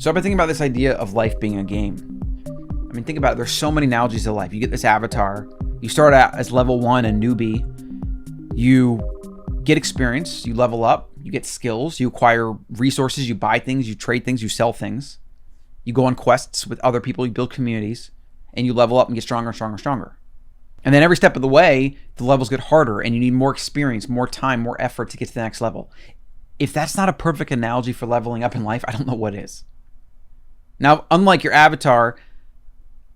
So I've been thinking about this idea of life being a game. I mean, think about it. There's so many analogies to life. You get this avatar. You start out as level 1, a newbie. You get experience. You level up. You get skills. You acquire resources. You buy things. You trade things. You sell things. You go on quests with other people. You build communities. And you level up and get stronger and stronger and stronger. And then every step of the way, the levels get harder and you need more experience, more time, more effort to get to the next level. If that's not a perfect analogy for leveling up in life, I don't know what is. Now, unlike your avatar,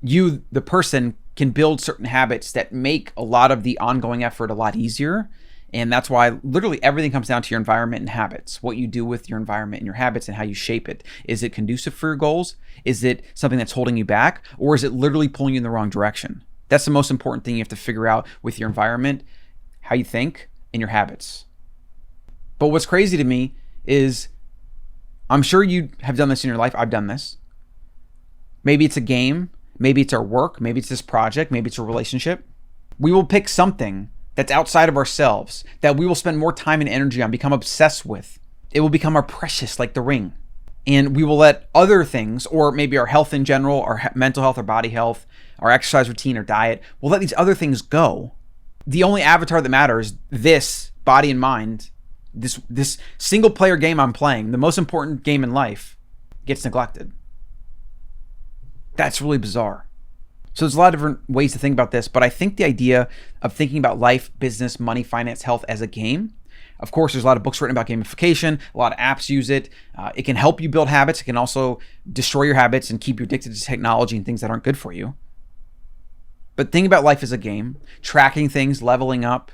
you, the person, can build certain habits that make a lot of the ongoing effort a lot easier. And that's why literally everything comes down to your environment and habits, what you do with your environment and your habits and how you shape it. Is it conducive for your goals? Is it something that's holding you back? Or is it literally pulling you in the wrong direction? That's the most important thing you have to figure out with your environment, how you think, and your habits. But what's crazy to me is, I'm sure you have done this in your life. I've done this. Maybe it's a game. Maybe it's our work. Maybe it's this project. Maybe it's a relationship. We will pick something that's outside of ourselves that we will spend more time and energy on, become obsessed with. It will become our precious, like the ring. And we will let other things, or maybe our health in general, our mental health, our body health, our exercise routine, or diet, we'll let these other things go. The only avatar that matters, this body and mind, this single player game I'm playing, the most important game in life, gets neglected. That's really bizarre. So there's a lot of different ways to think about this, but I think the idea of thinking about life, business, money, finance, health as a game, of course, there's a lot of books written about gamification. A lot of apps use it. It can help you build habits. It can also destroy your habits and keep you addicted to technology and things that aren't good for you. But think about life as a game, tracking things, leveling up.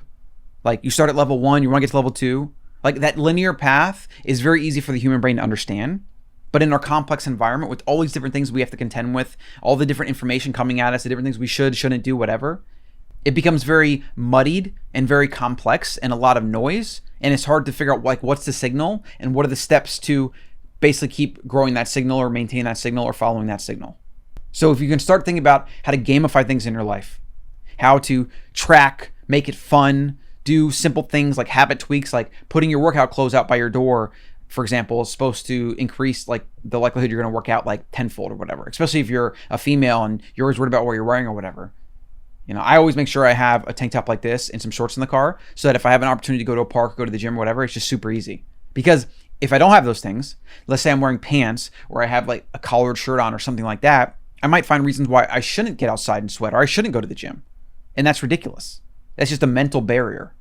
Like you start at level 1, you want to get to level 2. Like that linear path is very easy for the human brain to understand. But in our complex environment with all these different things we have to contend with, all the different information coming at us, the different things we should, shouldn't do, whatever, it becomes very muddied and very complex and a lot of noise. And it's hard to figure out like what's the signal and what are the steps to basically keep growing that signal or maintain that signal or following that signal. So if you can start thinking about how to gamify things in your life, how to track, make it fun, do simple things like habit tweaks, like putting your workout clothes out by your door, for example, is supposed to increase like the likelihood you're going to work out like tenfold or whatever, especially if you're a female and you're always worried about what you're wearing or whatever. You know, I always make sure I have a tank top like this and some shorts in the car so that if I have an opportunity to go to a park, go to the gym or whatever, it's just super easy. Because if I don't have those things, let's say I'm wearing pants or I have like a collared shirt on or something like that, I might find reasons why I shouldn't get outside and sweat or I shouldn't go to the gym. And that's ridiculous. That's just a mental barrier.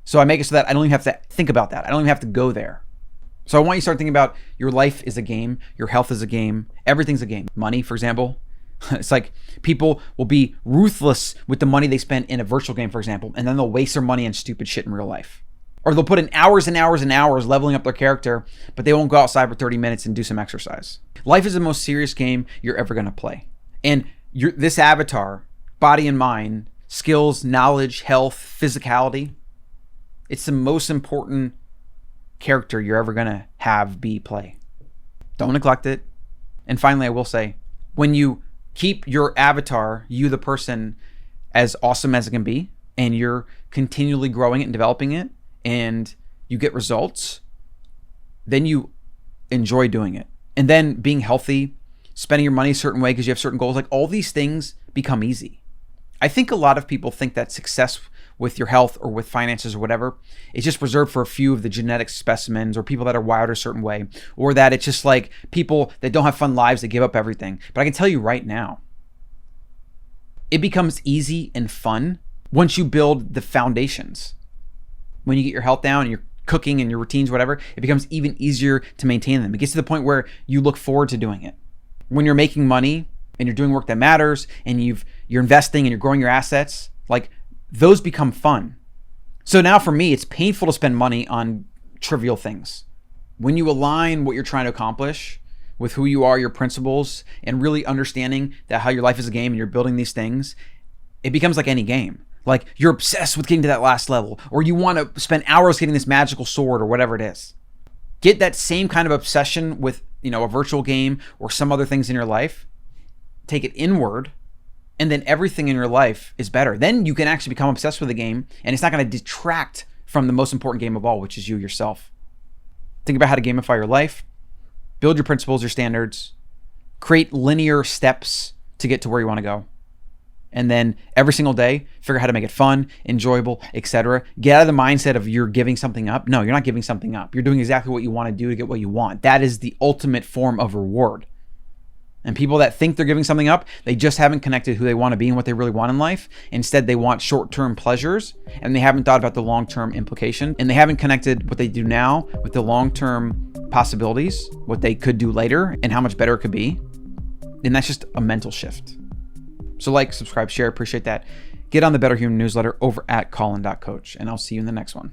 So I make it so that I don't even have to think about that. I don't even have to go there. So I want you to start thinking about your life is a game, your health is a game, everything's a game. Money, for example. It's like people will be ruthless with the money they spend in a virtual game, for example, and then they'll waste their money on stupid shit in real life. Or they'll put in hours and hours and hours leveling up their character, but they won't go outside for 30 minutes and do some exercise. Life is the most serious game you're ever going to play. And this avatar, body and mind, skills, knowledge, health, physicality, it's the most important character you're ever going to have play. Don't neglect it. And finally, I will say, when you keep your avatar, you the person, as awesome as it can be, and you're continually growing it and developing it, and you get results, then you enjoy doing it. And then being healthy, spending your money a certain way because you have certain goals, like all these things become easy. I think a lot of people think that success with your health or with finances or whatever is just reserved for a few of the genetic specimens or people that are wired a certain way, or that it's just like people that don't have fun lives that give up everything. But I can tell you right now, it becomes easy and fun once you build the foundations. When you get your health down and your cooking and your routines, whatever, it becomes even easier to maintain them. It gets to the point where you look forward to doing it. When you're making money and you're doing work that matters and you're investing and you're growing your assets, like those become fun. So now for me, it's painful to spend money on trivial things. When you align what you're trying to accomplish with who you are, your principles, and really understanding that how your life is a game and you're building these things, it becomes like any game. Like you're obsessed with getting to that last level, or you want to spend hours getting this magical sword or whatever it is. Get that same kind of obsession with, a virtual game or some other things in your life. Take it inward, and then everything in your life is better. Then you can actually become obsessed with the game, and it's not going to detract from the most important game of all, which is you yourself. Think about how to gamify your life, build your principles, your standards, create linear steps to get to where you want to go. And then every single day, figure out how to make it fun, enjoyable, etc. Get out of the mindset of you're giving something up. No, you're not giving something up. You're doing exactly what you want to do to get what you want. That is the ultimate form of reward. And people that think they're giving something up, they just haven't connected who they want to be and what they really want in life. Instead, they want short-term pleasures, and they haven't thought about the long-term implication. And they haven't connected what they do now with the long-term possibilities, what they could do later, and how much better it could be. And that's just a mental shift. So like, subscribe, share, appreciate that. Get on the Better Human newsletter over at colin.coach, and I'll see you in the next one.